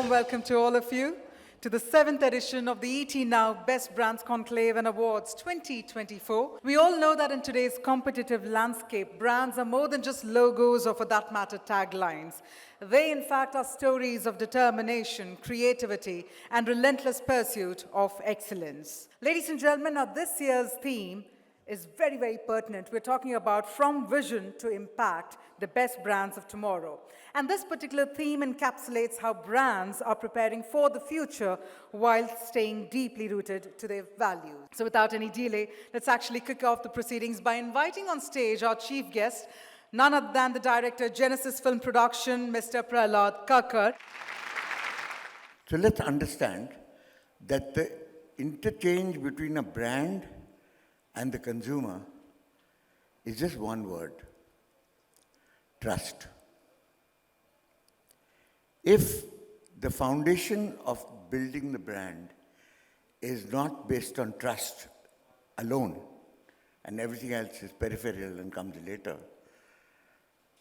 warm welcome to all of you to the 7th edition of the ET Now Best Brands Conclave and Awards 2024. We all know that in today's competitive landscape, brands are more than just logos or, for that matter, taglines. They, in fact, are stories of determination, creativity, and relentless pursuit of excellence. Ladies and gentlemen, now this year's theme is very, very pertinent. We're talking about from vision to impact, the best brands of tomorrow. And this particular theme encapsulates how brands are preparing for the future while staying deeply rooted to their values. So without any delay, let's actually kick off the proceedings by inviting on stage our chief guest, none other than the director, Genesis Film Production, Mr. Prahlad Kakkar. So let's understand that the interchange between a brand and the consumer is just one word: trust. If the foundation of building the brand is not based on trust alone, and everything else is peripheral and comes later,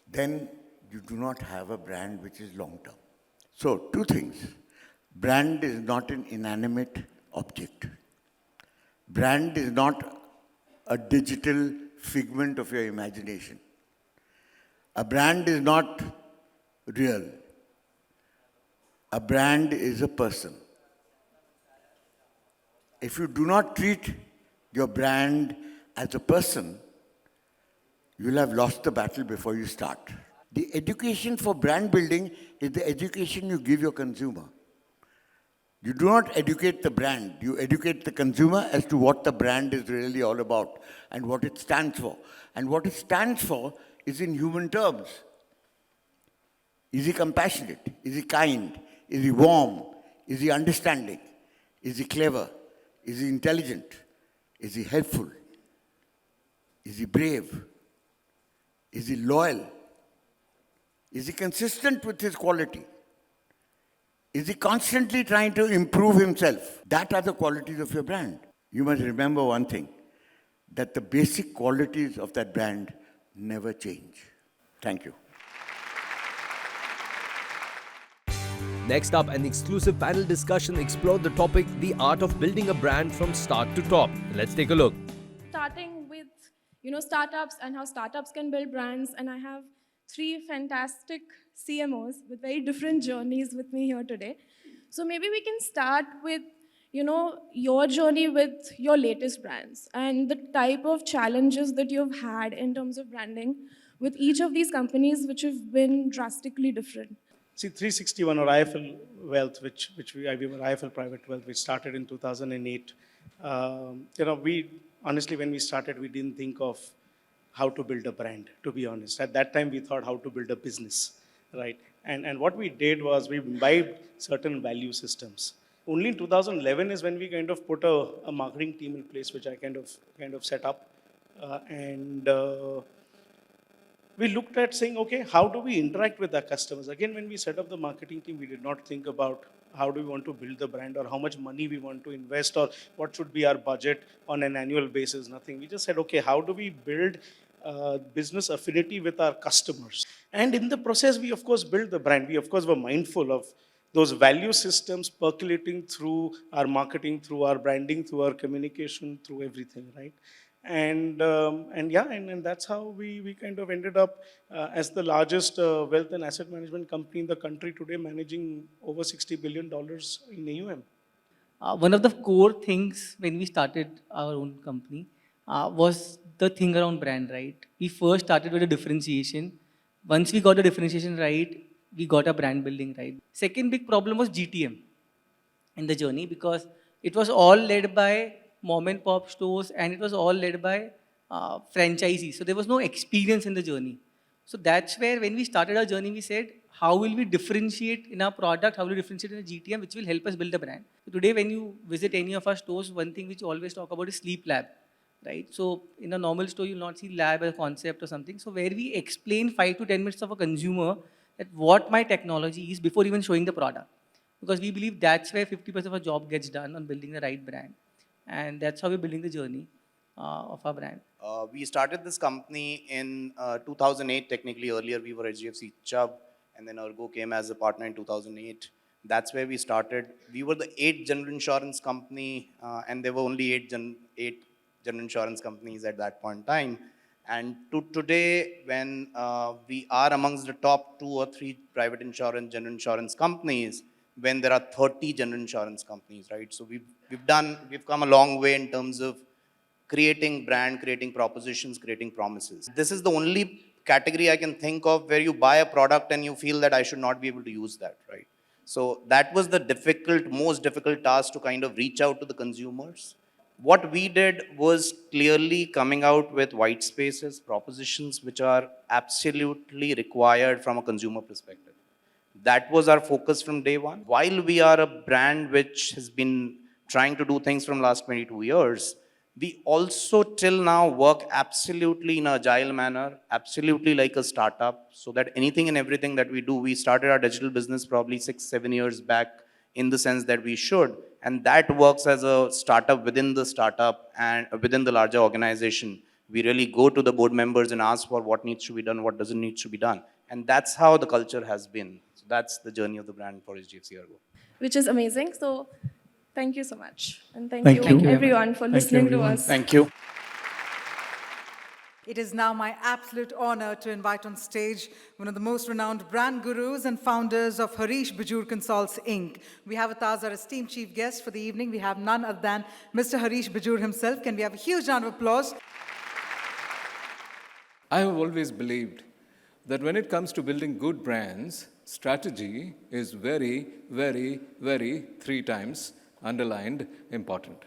then you do not have a brand which is long-term. So, two things. Brand is not an inanimate object. Brand is not a digital figment of your imagination. A brand is not real. A brand is a person. If you do not treat your brand as a person, you'll have lost the battle before you start. The education for brand building is the education you give your consumer. You do not educate the brand, you educate the consumer as to what the brand is really all about and what it stands for. And what it stands for is in human terms. Is he compassionate? Is he kind? Is he warm? Is he understanding? Is he clever? Is he intelligent? Is he helpful? Is he brave? Is he loyal? Is he consistent with his quality? Is he constantly trying to improve himself? That are the qualities of your brand. You must remember one thing, that the basic qualities of that brand never change. Thank you. Next up, an exclusive panel discussion explored the topic, the art of building a brand from start to top. Let's take a look. Starting with, startups and how startups can build brands, and I have 3 fantastic CMOs with very different journeys with me here today. So maybe we can start with, your journey with your latest brands and the type of challenges that you've had in terms of branding with each of these companies, which have been drastically different. See, 361 or IFL Wealth, which we were IFL Private Wealth, which started in 2008. We honestly, when we started, we didn't think of how to build a brand, to be honest. At that time, we thought how to build a business, right? And what we did was we imbibed certain value systems. Only in 2011 is when we kind of put a marketing team in place, which I kind of set up. We looked at saying, okay, how do we interact with our customers? Again, when we set up the marketing team, we did not think about how do we want to build the brand or how much money we want to invest or what should be our budget on an annual basis, nothing. We just said, okay, how do we build business affinity with our customers? And in the process, we of course built the brand. We of course were mindful of those value systems percolating through our marketing, through our branding, through our communication, through everything, right? And that's how we kind of ended up as the largest wealth and asset management company in the country today, managing over $60 billion in AUM. One of the core things when we started our own company was the thing around brand, right? We first started with a differentiation. Once we got the differentiation right, we got a brand building right. Second big problem was GTM in the journey, because it was all led by mom and pop stores and it was all led by franchisees. So there was no experience in the journey. So that's where when we started our journey, we said, how will we differentiate in our product? How will we differentiate in the GTM, which will help us build a brand? So today, when you visit any of our stores, one thing which we always talk about is sleep lab, right? So in a normal store, you'll not see lab as a concept or something. So where we explain 5 to 10 minutes of a consumer that what my technology is before even showing the product. Because we believe that's where 50% of our job gets done on building the right brand. And that's how we're building the journey of our brand. We started this company in 2008. Technically, earlier we were HDFC Chubb, and then Ergo came as a partner in 2008. That's where we started. We were the 8th general insurance company, and there were only 8 general insurance companies at that point in time. And to today, when we are amongst the top 2 or 3 private insurance, general insurance companies, when there are 30 general insurance companies, right? So we've come a long way in terms of creating brand, creating propositions, creating promises. This is the only category I can think of where you buy a product and you feel that I should not be able to use that, right? So that was the most difficult task to kind of reach out to the consumers. What we did was clearly coming out with white spaces, propositions which are absolutely required from a consumer perspective. That was our focus from day one. While we are a brand which has been trying to do things from last 22 years, we also till now work absolutely in an agile manner, absolutely like a startup, so that anything and everything that we do, we started our digital business probably 6-7 years back in the sense that we should, and that works as a startup within the startup and within the larger organization. We really go to the board members and ask for what needs to be done, what doesn't need to be done, and that's how the culture has been. So that's the journey of the brand for HDFC Ergo. which is amazing. So thank you so much. And thank Thank you you. everyone for Thank you, listening to everyone. us. Thank you. It is now my absolute honor to invite on stage one of the most renowned brand gurus and founders of Harish Bajur Consults Inc. We have with us our esteemed chief guest for the evening. We have none other than Mr. Harish Bajur himself. Can we have a huge round of applause? I have always believed that when it comes to building good brands, strategy is very, very, very 3 times underlined important.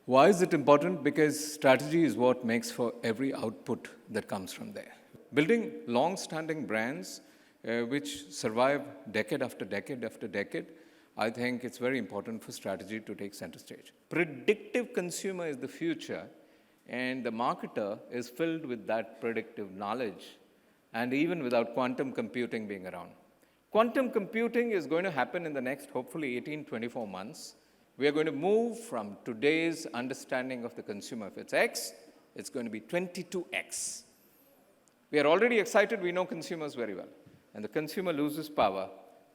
Why is it important? Because strategy is what makes for every output that comes from there. Building long-standing brands which survive decade after decade after decade, I think it's very important for strategy to take center stage. Predictive consumer is the future, and the marketer is filled with that predictive knowledge, and even without quantum computing being around. Quantum computing is going to happen in the next, hopefully, 18-24 months. We are going to move from today's understanding of the consumer. If it's X, it's going to be 22X. We are already excited. We know consumers very well. And the consumer loses power,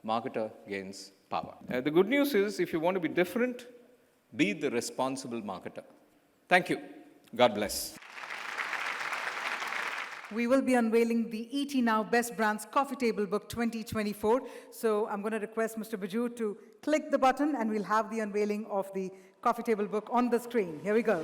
marketer gains power. The good news is, if you want to be different, be the responsible marketer. Thank you. God bless. We will be unveiling the ET Now Best Brands Coffee Table Book 2024. So I'm going to request Mr. Bajur to click the button and we'll have the unveiling of the coffee table book on the screen. Here we go.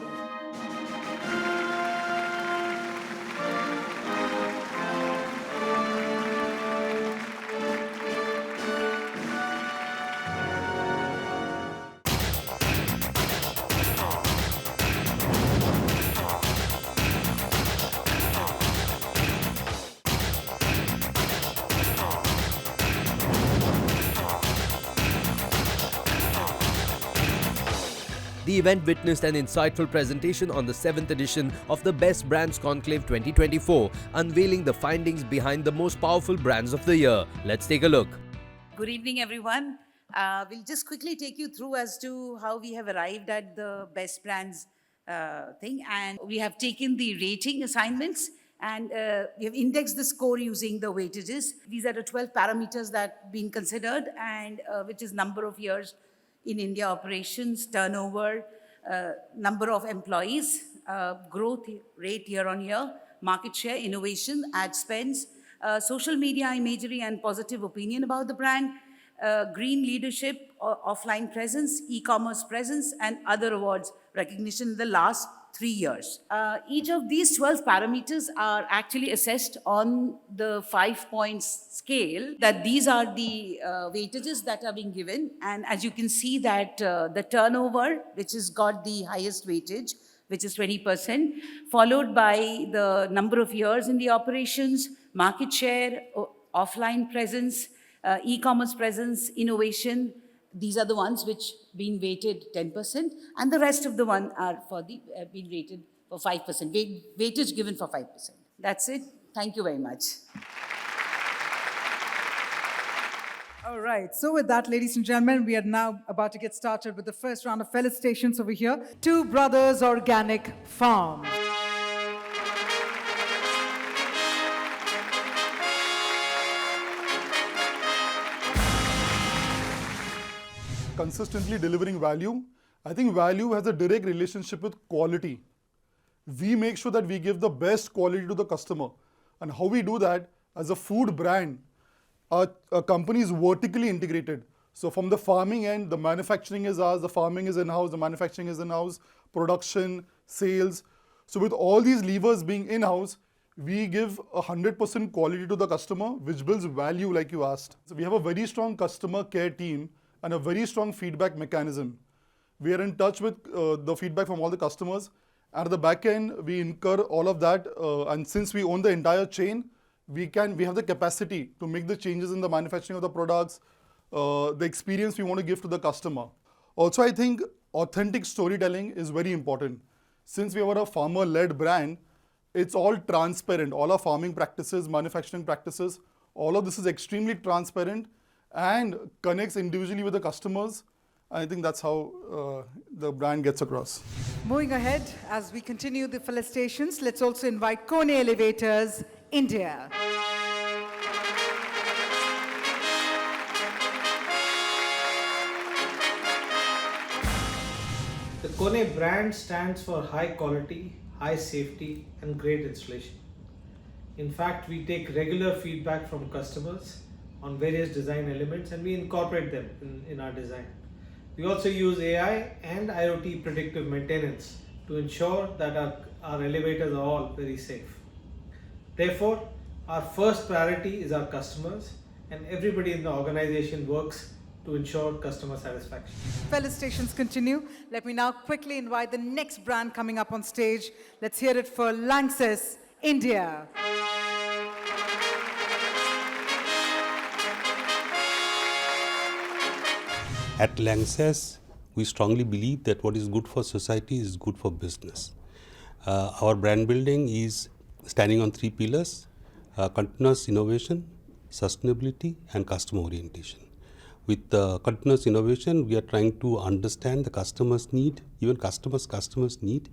The event witnessed an insightful presentation on the 7th edition of the Best Brands Conclave 2024, unveiling the findings behind the most powerful brands of the year. Let's take a look. Good evening, everyone. We'll just quickly take you through as to how we have arrived at the best brands thing. And we have taken the rating assignments and we have indexed the score using the weightages. These are the 12 parameters that have been considered, and which is number of years in India operations, turnover, number of employees, growth rate year on year, market share, innovation, ad spends, social media imagery and positive opinion about the brand, green leadership, offline presence, e-commerce presence, and other awards recognition in the last 3 years. Each of these 12 parameters are actually assessed on the 5-point scale, that these are the weightages that are being given. And as you can see that the turnover, which has got the highest weightage, which is 20%, followed by the number of years in the operations, market share, offline presence, e-commerce presence, innovation. These are the ones which been weighted 10%, and the rest of the one are for the been rated for 5%. Weightage given for 5%. That's it. Thank you very much. All right. So with that, ladies and gentlemen, we are now about to get started with the first round of felicitations over here. Two Brothers Organic Farm. consistently delivering value. I think value has a direct relationship with quality. We make sure that we give the best quality to the customer. And how we do that, as a food brand, our company is vertically integrated. So from the farming end, the manufacturing is ours, the farming is in-house, the manufacturing is in-house, production, sales. So with all these levers being in-house, we give 100% quality to the customer, which builds value like you asked. So we have a very strong customer care team and a very strong feedback mechanism. We are in touch with the feedback from all the customers. At the back end, we incur all of that. And since we own the entire chain, we have the capacity to make the changes in the manufacturing of the products, the experience we want to give to the customer. Also, I think authentic storytelling is very important. Since we are a farmer-led brand, it's all transparent. All our farming practices, manufacturing practices, all of this is extremely transparent and connects individually with the customers. I think that's how the brand gets across. Moving ahead, as we continue the felicitations, let's also invite Kone Elevators, India. The Kone brand stands for high quality, high safety, and great installation. In fact, we take regular feedback from customers on various design elements and we incorporate them in our design. We also use AI and IoT predictive maintenance to ensure that our elevators are all very safe. Therefore, our first priority is our customers, and everybody in the organization works to ensure customer satisfaction. Felicitations continue. Let me now quickly invite the next brand coming up on stage. Let's hear it for Lanxess, India. At Lanxess, we strongly believe that what is good for society is good for business. Our brand building is standing on 3 pillars: continuous innovation, sustainability, and customer orientation. With continuous innovation, we are trying to understand the customer's need, even customers' need,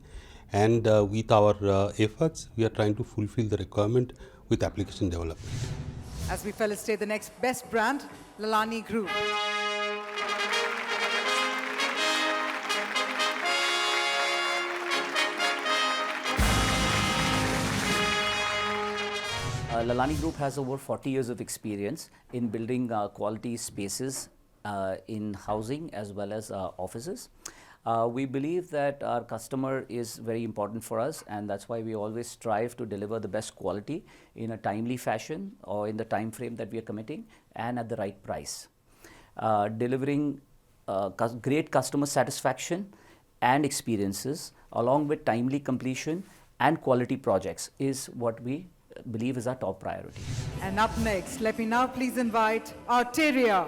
and with our efforts, we are trying to fulfill the requirement with application development. As we felicitate the next best brand, Lalani Group. Lalani Group has over 40 years of experience in building quality spaces in housing as well as offices. We believe that our customer is very important for us, and that's why we always strive to deliver the best quality in a timely fashion or in the time frame that we are committing and at the right price. Delivering great customer satisfaction and experiences along with timely completion and quality projects is what we believe is our top priority. And up next, let me now please invite Arteria.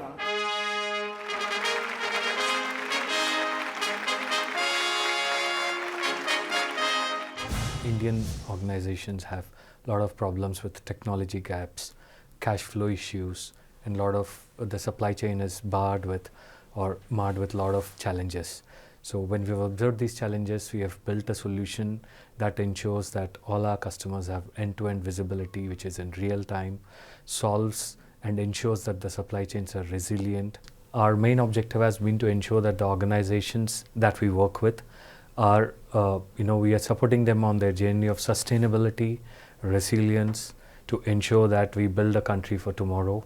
Indian organizations have a lot of problems with technology gaps, cash flow issues, and a lot of the supply chain is barred with or marred with a lot of challenges. So when we've observed these challenges, we have built a solution that ensures that all our customers have end-to-end visibility, which is in real time, solves and ensures that the supply chains are resilient. Our main objective has been to ensure that the organizations that we work with are, we are supporting them on their journey of sustainability, resilience, to ensure that we build a country for tomorrow,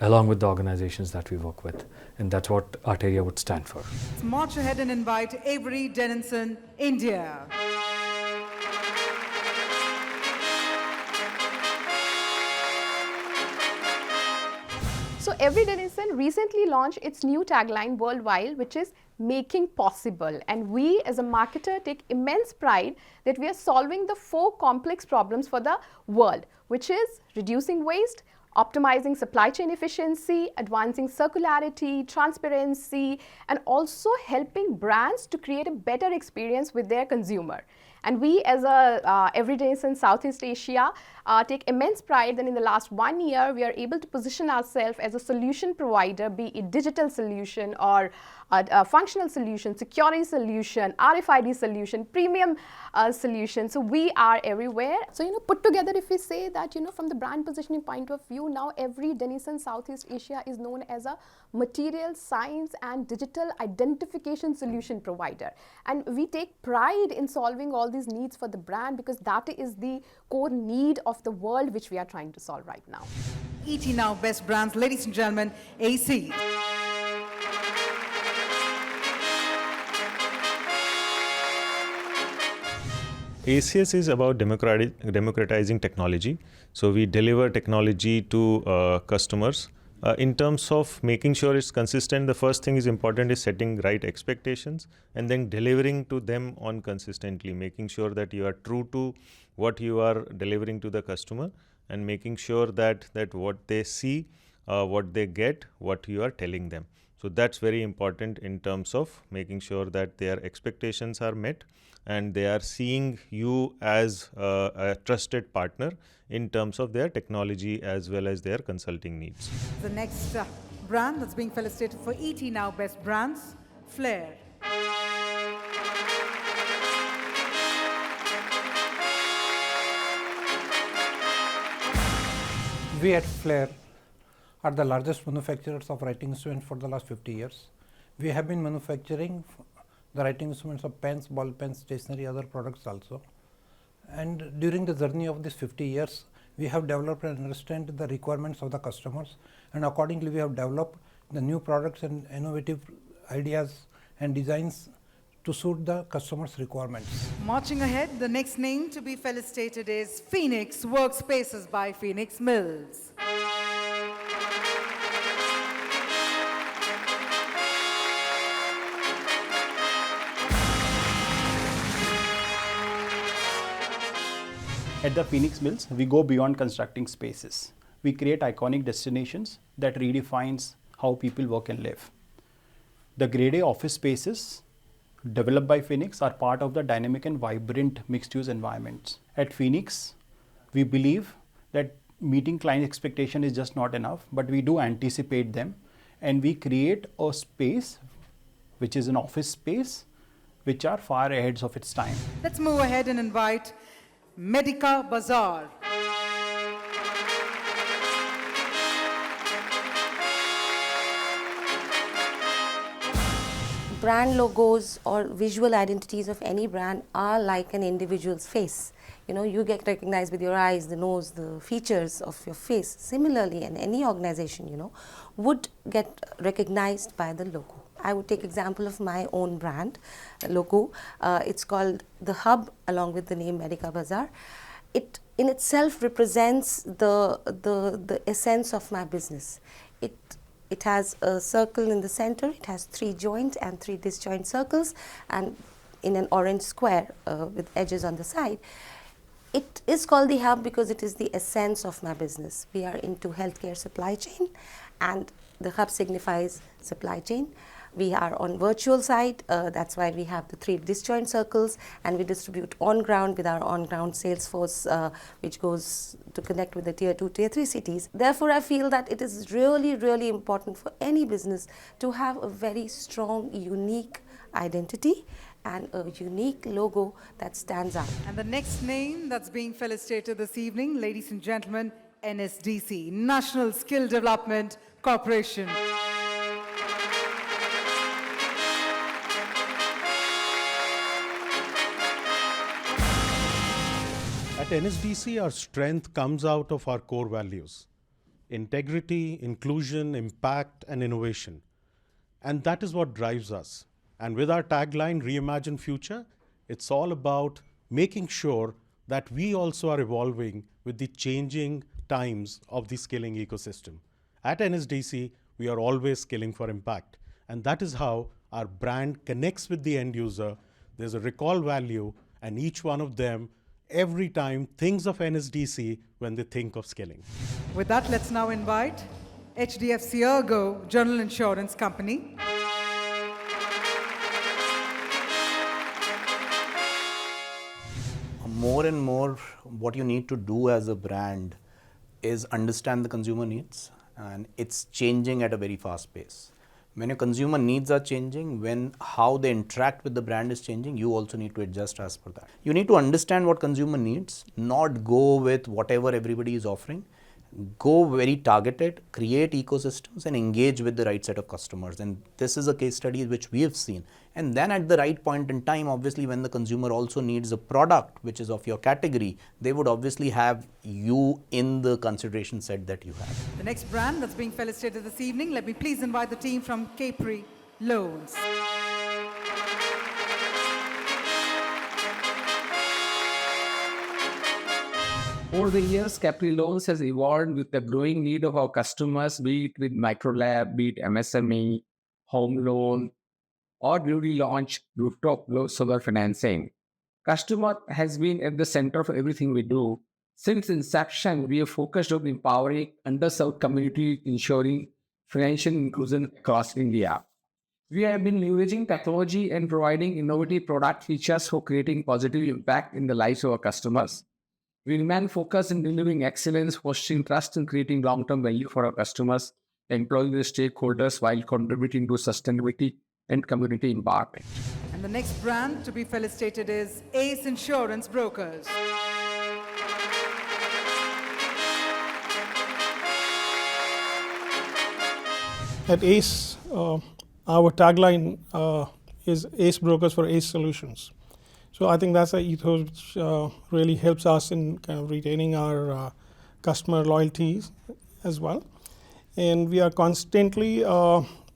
along with the organizations that we work with. And that's what Arteria would stand for. Let's march ahead and invite Avery Dennison, India. So Avery Dennison recently launched its new tagline worldwide, which is making possible. And we as a marketer take immense pride that we are solving the 4 complex problems for the world, which is reducing waste, optimizing supply chain efficiency, advancing circularity, transparency, and also helping brands to create a better experience with their consumer. And we as a Avery Dennison Southeast Asia take immense pride that in the last 1 year, we are able to position ourselves as a solution provider, be it digital solution or a functional solution, security solution, RFID solution, premium solution. So we are everywhere. So, put together, if we say that, from the brand positioning point of view, now Avery Dennison Southeast Asia is known as a material science and digital identification solution provider. And we take pride in solving all these needs for the brand because that is the core need of the world which we are trying to solve right now. ET Now Best Brands, ladies and gentlemen, AC. ACS is about democratizing technology. So we deliver technology to customers. In terms of making sure it's consistent, the first thing is important is setting right expectations and then delivering to them on consistently, making sure that you are true to what you are delivering to the customer and making sure that what they see, what they get, what you are telling them. So that's very important in terms of making sure that their expectations are met and they are seeing you as a trusted partner in terms of their technology as well as their consulting needs. The next brand that's being felicitated for ET Now Best Brands, Flair. We at Flair are the largest manufacturers of writing instruments for the last 50 years. We have been manufacturing the writing instruments of pens, ball pens, stationery, other products also. And during the journey of these 50 years, we have developed and understand the requirements of the customers, and accordingly we have developed the new products and innovative ideas and designs to suit the customer's requirements. Marching ahead, the next name to be felicitated is Phoenix Workspaces by Phoenix Mills. At the Phoenix Mills, we go beyond constructing spaces. We create iconic destinations that redefines how people work and live. The Grade A office spaces developed by Phoenix are part of the dynamic and vibrant mixed-use environments. At Phoenix, we believe that meeting client expectation is just not enough, but we do anticipate them, and we create a space which is an office space which are far ahead of its time. Let's move ahead and invite Medica Bazaar. Brand logos or visual identities of any brand are like an individual's face. You get recognized with your eyes, the nose, the features of your face. Similarly, in any organization, would get recognized by the logo. I would take example of my own brand logo. It's called The Hub, along with the name Medica Bazaar. It in itself represents the essence of my business. It has a circle in the center, it has 3 joint and 3 disjoint circles, and in an orange square with edges on the side. It is called The Hub because it is the essence of my business. We are into healthcare supply chain, and the hub signifies supply chain. We are on virtual side, that's why we have the 3 disjoint circles, and we distribute on ground with our on ground sales force, which goes to connect with the tier 2, tier 3 cities. Therefore, I feel that it is really, really important for any business to have a very strong, unique identity and a unique logo that stands out. And the next name that's being felicitated this evening, ladies and gentlemen, NSDC, National Skill Development Corporation. At NSDC, our strength comes out of our core values: integrity, inclusion, impact, and innovation. And that is what drives us. And with our tagline, Reimagine Future, it's all about making sure that we also are evolving with the changing times of the skilling ecosystem. At NSDC, we are always skilling for impact. And that is how our brand connects with the end user. There's a recall value, and each one of them every time thinks of NSDC when they think of skilling. With that, let's now invite HDFC Ergo General Insurance Company. More and more, what you need to do as a brand is understand the consumer needs, and it's changing at a very fast pace. When your consumer needs are changing, when how they interact with the brand is changing, you also need to adjust as per that. You need to understand what consumer needs, not go with whatever everybody is offering. go very targeted, create ecosystems and engage with the right set of customers. And this is a case study which we have seen. And then at the right point in time, obviously when the consumer also needs a product which is of your category, they would obviously have you in the consideration set that you have. The next brand that's being felicitated this evening, let me please invite the team from Capri Loans. Over the years, Capri Loans has evolved with the growing need of our customers, be it with microlab, be it MSME, home loan, or newly launched rooftop solar financing. Customer has been at the center of everything we do. Since inception, we have focused on empowering underserved communities, ensuring financial inclusion across India. We have been leveraging technology and providing innovative product features for creating positive impact in the lives of our customers. We remain focused on delivering excellence, fostering trust, and creating long-term value for our customers, employing the stakeholders while contributing to sustainability and community empowerment. And the next brand to be felicitated is Ace Insurance Brokers. At Ace, our tagline is Ace Brokers for Ace Solutions. So I think that's an ethos which really helps us in kind of retaining our customer loyalty as well. And we are constantly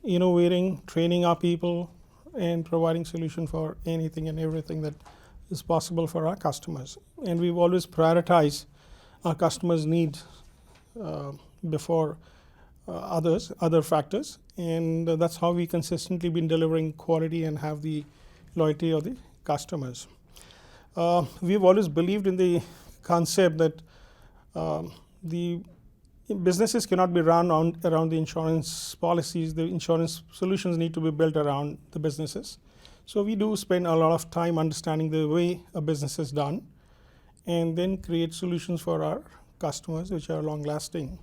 innovating, training our people, and providing solution for anything and everything that is possible for our customers. And we've always prioritized our customers' needs before other factors. And that's how we consistently been delivering quality and have the loyalty of the customers. We've always believed in the concept that the businesses cannot be run around the insurance policies. The insurance solutions need to be built around the businesses. So we do spend a lot of time understanding the way a business is done and then create solutions for our customers which are long lasting.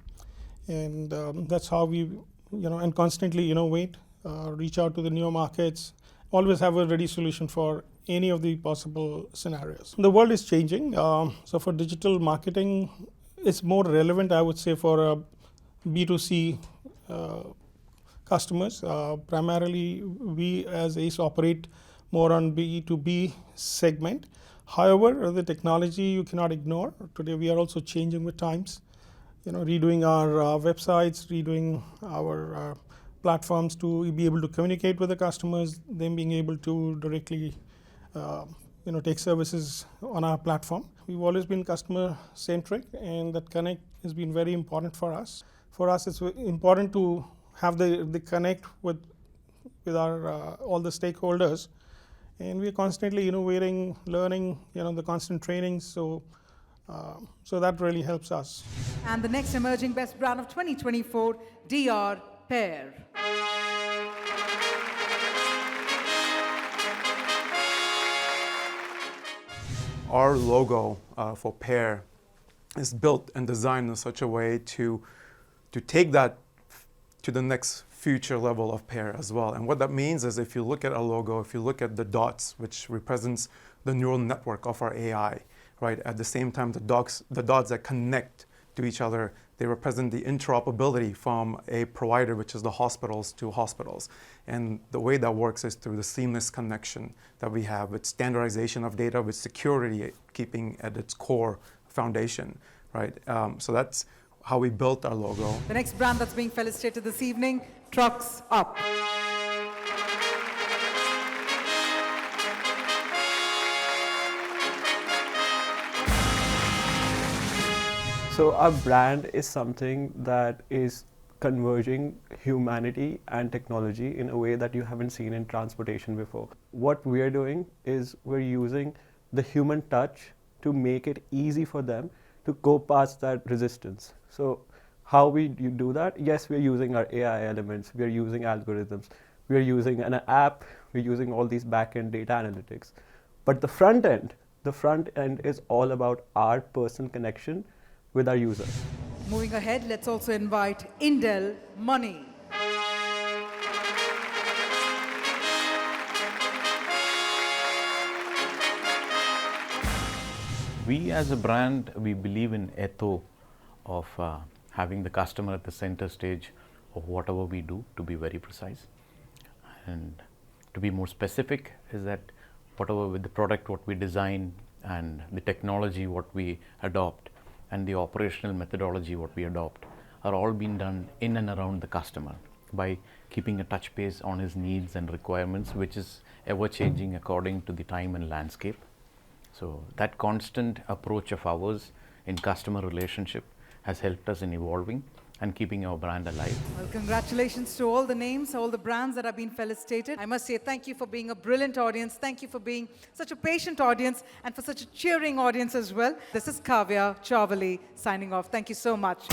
And that's how we, and constantly innovate, reach out to the new markets, always have a ready solution for any of the possible scenarios. The world is changing. So for digital marketing, it's more relevant, I would say, for B2C customers. Primarily, we as Ace operate more on B2B segment. However, the technology you cannot ignore. Today, we are also changing with times. Redoing our websites, redoing our platforms to be able to communicate with the customers, them being able to directly take services on our platform. We've always been customer centric, and that connect has been very important for us. For us, it's important to have the connect with our all the stakeholders, and we're constantly innovating, learning, the constant training. So that really helps us. And the next emerging best brand of 2024, DR Pair. Our logo for Pair is built and designed in such a way to take that to the next future level of Pair as well. And what that means is, if you look at our logo, if you look at the dots, which represents the neural network of our AI, right? At the same time, the dots that connect to each other, they represent the interoperability from a provider, which is the hospitals, to hospitals. And the way that works is through the seamless connection that we have with standardization of data, with security keeping at its core foundation, right? So that's how we built our logo. The next brand that's being felicitated this evening, Trucks Up. So our brand is something that is converging humanity and technology in a way that you haven't seen in transportation before. What we're doing is we're using the human touch to make it easy for them to go past that resistance. So how we do that? Yes, we're using our AI elements, we're using algorithms, we're using an app, we're using all these back-end data analytics. But the front end is all about our personal connection with our users. Moving ahead, let's also invite Indel Money. We as a brand, we believe in ethos of having the customer at the center stage of whatever we do, to be very precise. And to be more specific is that whatever with the product what we design and the technology what we adopt and the operational methodology what we adopt are all being done in and around the customer by keeping a touch base on his needs and requirements, which is ever changing according to the time and landscape. So that constant approach of ours in customer relationship has helped us in evolving and keeping our brand alive. Well, congratulations to all the names, all the brands that have been felicitated. I must say thank you for being a brilliant audience. Thank you for being such a patient audience and for such a cheering audience as well. This is Kavya Chavali signing off. Thank you so much.